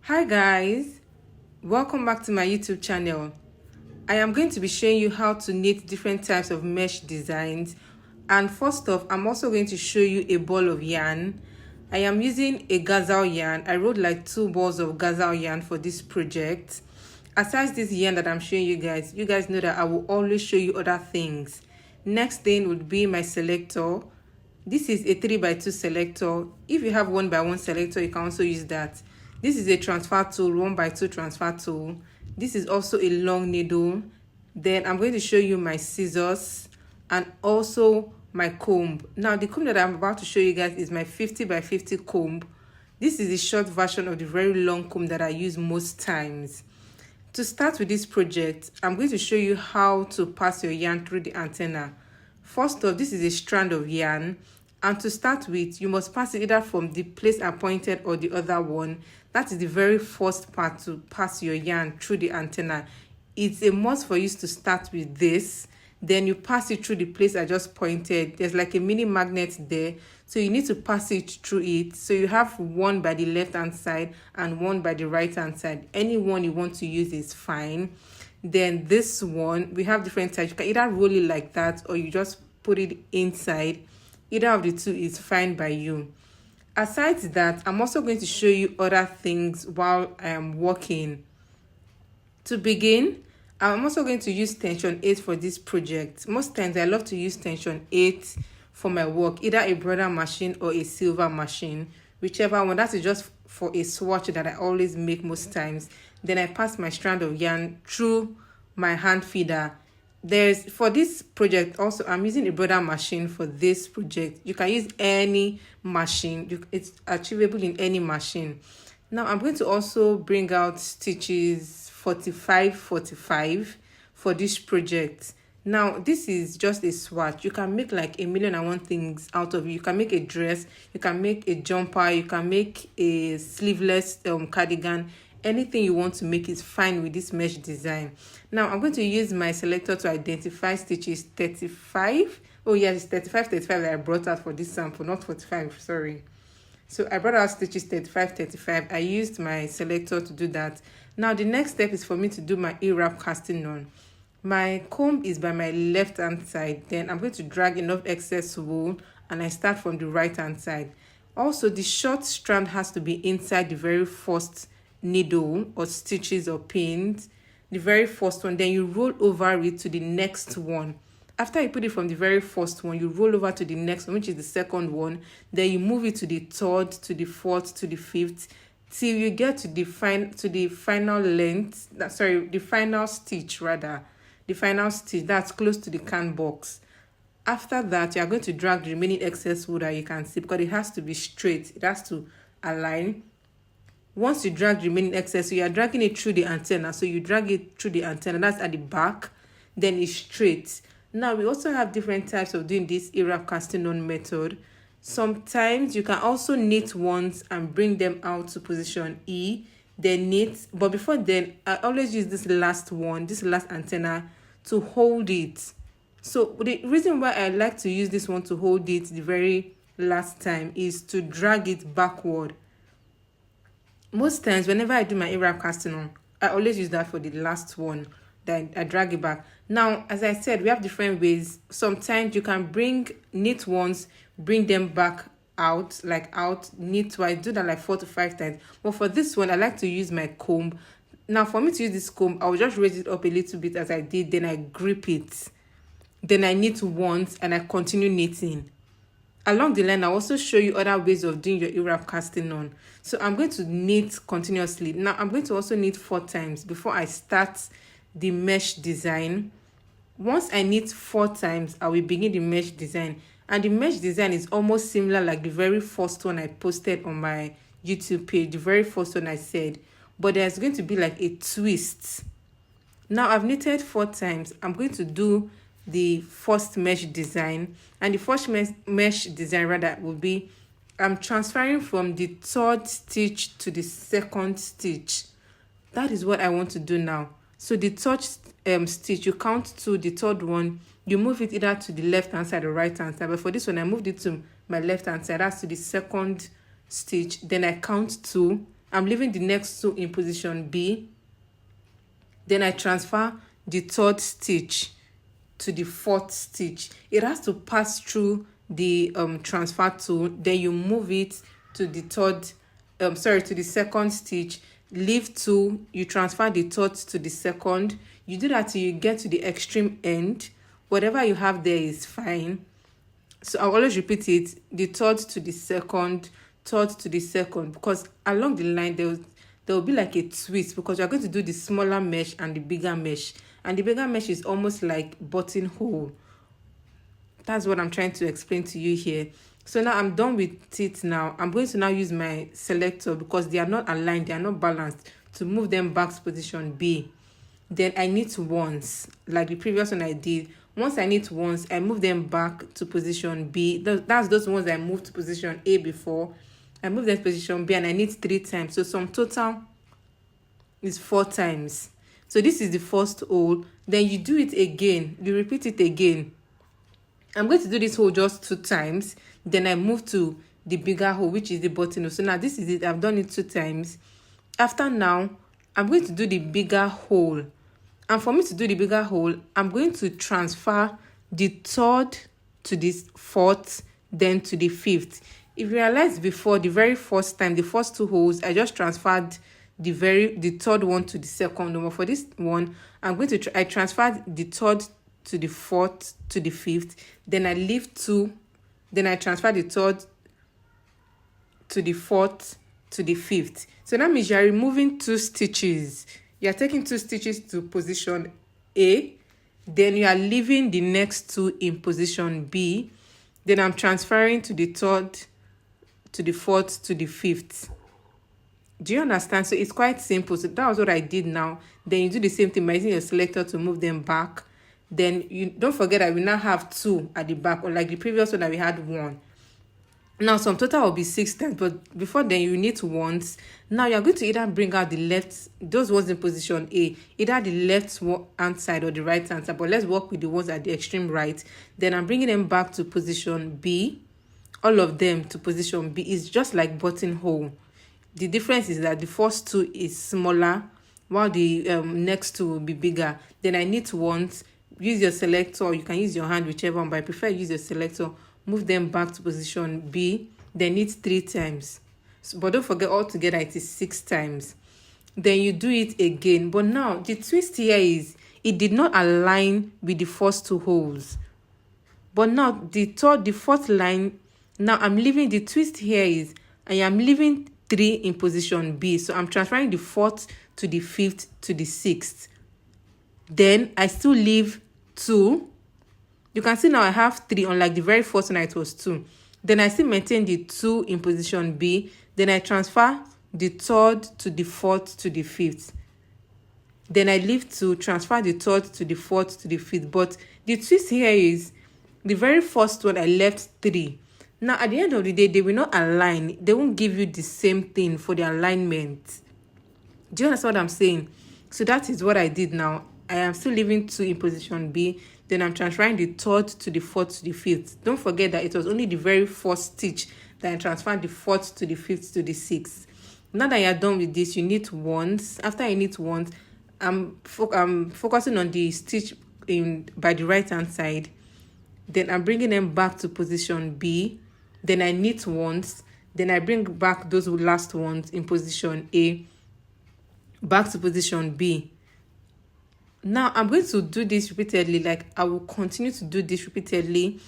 Hi guys, welcome back to my YouTube channel. I am going to be showing you how to knit different types of mesh designs, and first off I'm also going to show you a ball of yarn. I am using a gazelle yarn. I wrote like 2 balls of gazelle yarn for this project. Aside this yarn that I'm showing you guys know that I will always show you other things. Next thing would be my selector. This is a 3x2 selector. If you have 1x1 selector, you can also use that. This is a transfer tool, 1x2 transfer tool. This is also a long needle. Then I'm going to show you my scissors and also my comb. Now the comb that I'm about to show you guys is my 50x50 comb. This is the short version of the very long comb that I use most times. To start with this project, I'm going to show you how to pass your yarn through the antenna. First off, this is a strand of yarn, and to start with, you must pass it either from the place I pointed or the other one. That is the very first part to pass your yarn through the antenna. It's a must for you to start with this. Then you pass it through the place I just pointed. There's like a mini magnet there, so you need to pass it through it. So you have one by the left hand side and one by the right hand side. Any one you want to use is fine. Then this one, we have different types. You can either roll it like that or you just put it inside. Either of the two is fine by you. Aside that, I'm also going to show you other things while I am working. To begin, I'm also going to use tension 8 for this project. Most times I love to use tension 8 for my work, either a brother machine or a silver machine, whichever one. That is just for a swatch that I always make most times. Then I pass my strand of yarn through my hand feeder. For this project also, I'm using a brother machine for this project. You can use any machine. It's achievable in any machine. Now I'm going to also bring out stitches 45 for this project. Now this is just a swatch. You can make like 1,000,001 things out of it. You can make a dress, you can make a jumper, you can make a sleeveless cardigan. Anything you want to make is fine with this mesh design. Now I'm going to use my selector to identify stitches 35. Oh yes, it's 35 that I brought out for this sample, not 45, sorry. So I brought out stitches 35. I used my selector to do that. Now the next step is for me to do my A-wrap casting on. My comb is by my left hand side. Then I'm going to drag enough excess wool and I start from the right hand side. Also, the short strand has to be inside the very first needle or stitches or pins, the very first one. Then you roll over it to the next one. After you put it from the very first one, you roll over to the next one, which is the second one. Then you move it to the third, to the fourth, to the fifth, till you get to the final length. The final stitch rather. The final stitch that's close to the can box. After that, you are going to drag the remaining excess wool that you can see, because it has to be straight. It has to align. Once you drag the remaining excess, so you are dragging it through the antenna. So you drag it through the antenna, that's at the back, then it's straight. Now we also have different types of doing this A-wrap casting on method. Sometimes you can also knit once and bring them out to position E, then knit. But before then, I always use this last antenna to hold it. So the reason why I like to use this one to hold it the very last time is to drag it backward. Most times, whenever I do my A-wrap casting on, I always use that for the last one. Then I drag it back. Now, as I said, we have different ways. Sometimes you can knit once, bring them back out, knit twice, do that like 4 to 5 times. But for this one, I like to use my comb. Now, for me to use this comb, I will just raise it up a little bit as I did. Then I grip it. Then I knit once and I continue knitting. Along the line, I'll also show you other ways of doing your A-wrap casting on. So I'm going to knit continuously. Now I'm going to also knit 4 times before I start the mesh design. Once I knit 4 times, I will begin the mesh design. And the mesh design is almost similar like the very first one I posted on my YouTube page, the very first one I said. But there's going to be like a twist. Now I've knitted 4 times. I'm going to do the first mesh design, and the first mesh design rather will be I'm transferring from the 3rd stitch to the 2nd stitch. That is what I want to do now. So the 3rd stitch, you count to the 3rd one, you move it either to the left hand side or right hand side. But for this one, I moved it to my left hand side. That's to the 2nd stitch. Then I count 2 I'm leaving the next two in position B. Then I transfer the third stitch to the fourth stitch. It has to pass through the transfer tool. Then you move it to the to the second stitch. Leave two, you transfer the third to the second. You do that till you get to the extreme end. Whatever you have there is fine. So I'll always repeat it, the third to the second, third to the second, because along the line there will be like a twist, because you're going to do the smaller mesh and the bigger mesh, and the bigger mesh is almost like buttonhole. That's what I'm trying to explain to you here. So now I'm done with it. Now I'm going to now use my selector, because they are not aligned, they are not balanced, to move them back to position B. Then I knit once, like the previous one I did. Once I knit once, I move them back to position B. That's those ones I moved to position A before. I move them to position B and I knit 3 times. So sum total is 4 times. So this is the first hole. Then you do it again. You repeat it again. I'm going to do this hole just 2 times. Then I move to the bigger hole, which is the buttonhole. So now this is it. I've done it 2 times. After now, I'm going to do the bigger hole. And for me to do the bigger hole, I'm going to transfer the third to the fourth, then to the fifth. If you realize before, the very first time, the first 2 holes, I just transferred the third one to the second one. For this one, I'm going to I transferred the third to the fourth to the fifth. Then I leave 2. Then I transfer the third to the fourth to the fifth. So that means you are removing 2 stitches. You are taking 2 stitches to position A, then you are leaving the next 2 in position B. Then I'm transferring to the third, to the fourth, to the fifth. Do you understand? So it's quite simple. So that was what I did now. Then you do the same thing by using your selector to move them back. Then you don't forget that we now have 2 at the back, or like the previous one that we had 1. Now sum total will be 6 times, but before then you knit once. Now you're going to either bring out the left, those ones in position A, either the left hand side or the right hand side, but let's work with the ones at the extreme right. Then I'm bringing them back to position B. All of them to position B. Is just like buttonhole. The difference is that the first 2 is smaller, while the next 2 will be bigger. Then I knit once, use your selector, or you can use your hand, whichever one, but I prefer use your selector. Move them back to position B, then knit 3 times. So, but don't forget, altogether it is 6 times. Then you do it again. But now the twist here is it did not align with the first 2 holes. But now the fourth line, now I'm leaving, the twist here is I am leaving 3 in position B. So I'm transferring the 4th to the 5th to the 6th. Then I still leave 2. You can see now I have 3, unlike the very first one it was 2. Then I still maintain the 2 in position B. Then I transfer the 3rd to the 4th to the 5th. Then I leave 2, transfer the 3rd to the 4th to the 5th. But the twist here is the very first one I left 3. Now at the end of the day, they will not align. They won't give you the same thing for the alignment. Do you understand what I'm saying? So that is what I did now. I am still leaving 2 in position B. Then I'm transferring the 3rd to the 4th to the 5th. Don't forget that it was only the very first stitch that I transferred the 4th to the 5th to the 6th. Now that you're done with this, you knit once. After you knit once, I'm focusing on the stitch by the right hand side. Then I'm bringing them back to position B. Then I knit once. Then I bring back those last ones in position A, back to position B. Now I'm going to do this repeatedly. Like I will continue to do this repeatedly.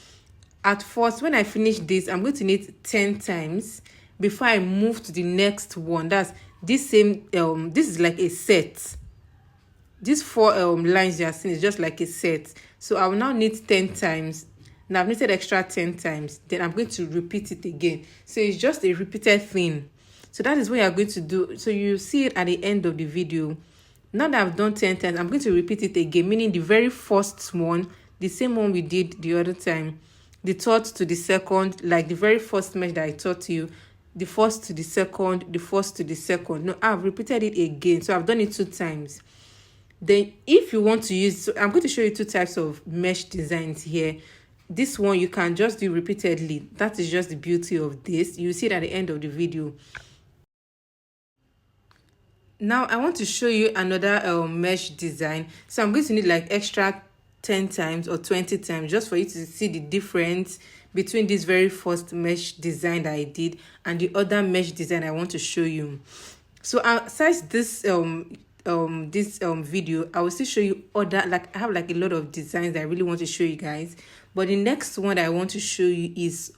At first, when I finish this, I'm going to knit 10 times before I move to the next one. That's this same this is like a set. These 4 lines you are seeing is just like a set. So I will now knit 10 times. Now I've knitted extra 10 times. Then I'm going to repeat it again. So it's just a repeated thing. So that is what you're going to do. So you see it at the end of the video. Now that I've done 10 times, I'm going to repeat it again, meaning the very first one, the same one we did the other time, the 3rd to the 2nd, like the very first mesh that I taught you, the 1st to the 2nd, the 1st to the 2nd. No, I've repeated it again. So I've done it 2 times. Then if you want to use, so I'm going to show you 2 types of mesh designs here. This one you can just do repeatedly. That is just the beauty of this. You see it at the end of the video. Now I want to show you another mesh design. So I'm going to need like extra 10 times or 20 times just for you to see the difference between this very first mesh design that I did and the other mesh design I want to show you. So besides this video, I will still show you other, like I have like a lot of designs that I really want to show you guys, but the next one that I want to show you is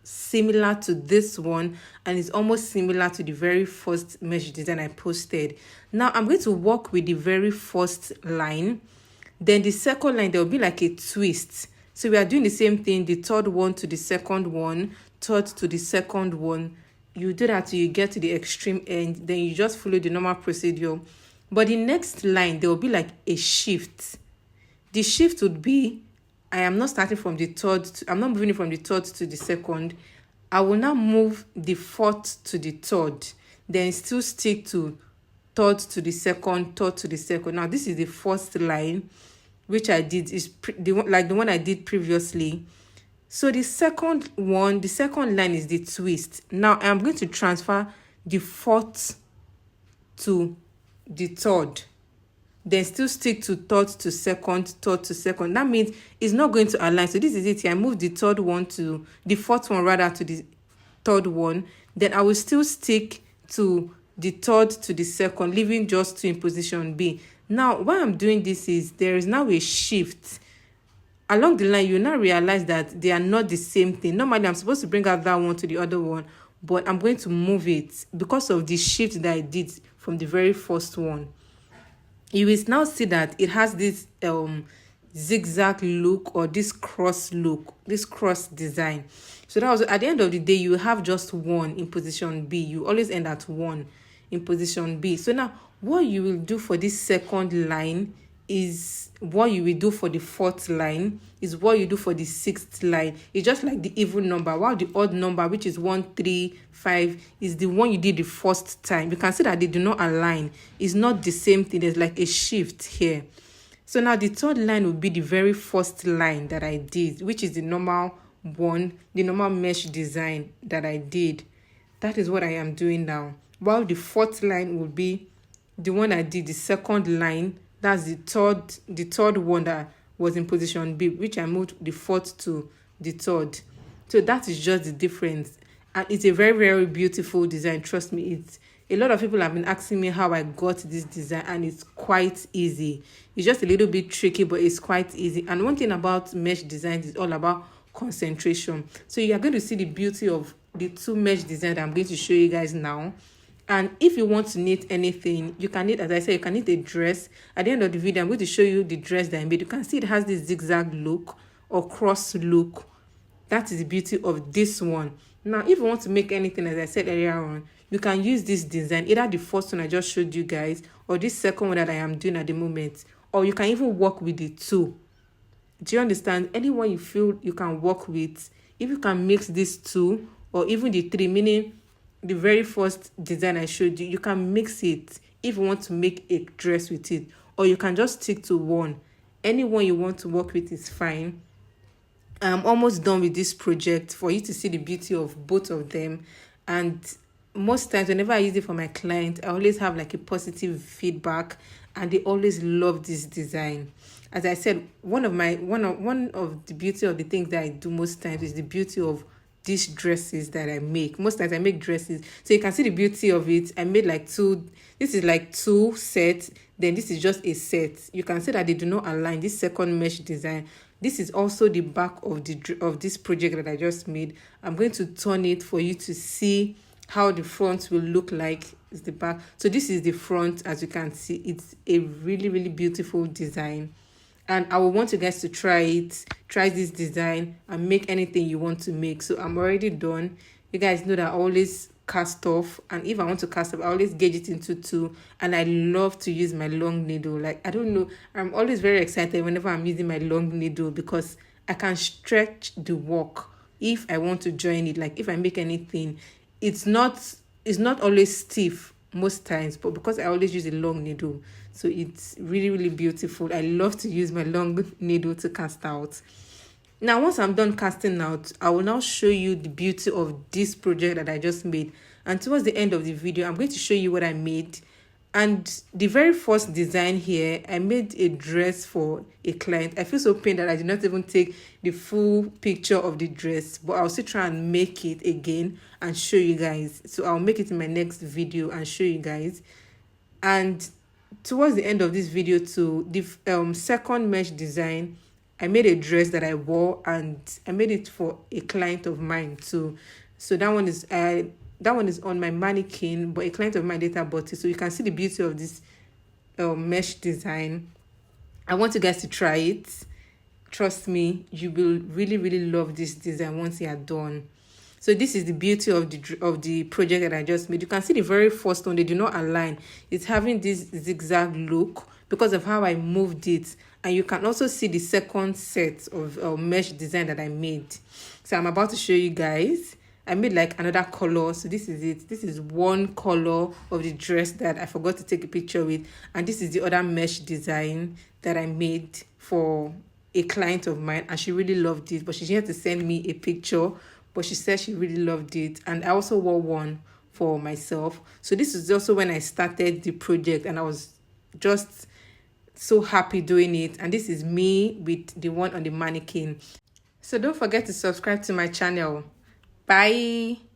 similar to this one, and it's almost similar to the very first mesh design I posted. Now I'm going to work with the very first line, then the second line there will be like a twist. So we are doing the same thing, the third one to the second one, third to the second one. You do that till you get to the extreme end, then you just follow the normal procedure. But the next line there will be like a shift. The shift would be, I am not starting from the third, I'm not moving from the third to the second. I will now move the fourth to the third, then still stick to third to the second, third to the second. Now this is the first line, which I did is the one I did previously. So the second line is the twist. Now I'm going to transfer the fourth to the third, then still stick to third to second. That means it's not going to align. So this is it here. I move the fourth one to the third one, then I will still stick to the third to the second, leaving just two in position B. Now why I'm doing this is there is now a shift along the line. You now realize that they are not the same thing. Normally I'm supposed to bring out that one to the other one, but I'm going to move it because of the shift that I did from the very first one. You will now see that it has this zigzag look, or this cross design. So that was, at the end of the day, you have just one in position B. You always end at one in position B. So now what you will do for this second line is what you will do for the fourth line, is what you do for the sixth line. It's just like the even number, while the odd number, which is 1, 3, 5, is the one you did the first time. You can see that they do not align. It's not the same thing. There's like a shift here. So now the third line will be the very first line that I did, which is the normal one, the normal mesh design that I did. That is what I am doing now. While the fourth line will be the one I did, the second line. That's the third one that was in position B, which I moved the fourth to the third. So that is just the difference. And it's a very, very beautiful design. Trust me, it's a lot of people have been asking me how I got this design, and it's quite easy. It's just a little bit tricky, but it's quite easy. And one thing about mesh designs is all about concentration. So you are going to see the beauty of the two mesh designs that I'm going to show you guys now. And if you want to knit anything, you can knit, as I said, you can knit a dress. At the end of the video, I'm going to show you the dress that I made. You can see it has this zigzag look or cross look. That is the beauty of this one. Now, if you want to make anything, as I said earlier on, you can use this design, either the first one I just showed you guys, or this second one that I am doing at the moment. Or you can even work with the two. Do you understand? Anyone you feel you can work with, if you can mix these two, or even the three, meaning the very first design I showed you, you can mix it if you want to make a dress with it, or you can just stick to one. Any one you want to work with is fine. I'm almost done with this project for you to see the beauty of both of them. And most times whenever I use it for my client, I always have like a positive feedback, and they always love this design. As I said, one of the beauty of the things that I do most times is the beauty of these dresses that I make. Most times I make dresses, so you can see the beauty of it. I made like two. This is like two sets, then this is just a set. You can see that they do not align. This second mesh design, this is also the back of this project that I just made. I'm going to turn it for you to see how the front will look like. Is the back. So this is the front. As you can see, it's a really, really beautiful design. And I will want you guys to try this design and make anything you want to make. So I'm already done. You guys know that I always cast off, and if I want to cast off, I always gauge it into 2. And I love to use my long needle. Like, I don't know, I'm always very excited whenever I'm using my long needle, because I can stretch the work if I want to join it. Like, if I make anything, it's not always stiff most times, but because I always use a long needle, so it's really, really beautiful. I love to use my long needle to cast out. Now, once I'm done casting out, I will now show you the beauty of this project that I just made. And towards the end of the video, I'm going to show you what I made. And the very first design here, I made a dress for a client. I feel so pained that I did not even take the full picture of the dress, but I'll still try and make it again and show you guys. So I'll make it in my next video and show you guys. And towards the end of this video too, the second mesh design, I made a dress that I wore, and I made it for a client of mine too. So that one is on my mannequin, but a client of mine later bought it. So you can see the beauty of this mesh design. I want you guys to try it. Trust me, you will really, really love this design once you are done. So this is the beauty of the project that I just made. You can see the very first one, they do not align. It's having this zigzag look because of how I moved it. And you can also see the second set of mesh design that I made. So I'm about to show you guys. I made like another color. So this is it. This is one color of the dress that I forgot to take a picture with. And this is the other mesh design that I made for a client of mine. And she really loved it. But she had to send me a picture. But she said she really loved it. And I also wore one for myself. So this is also when I started the project. And I was just so happy doing it. And this is me with the one on the mannequin. So don't forget to subscribe to my channel. Bye.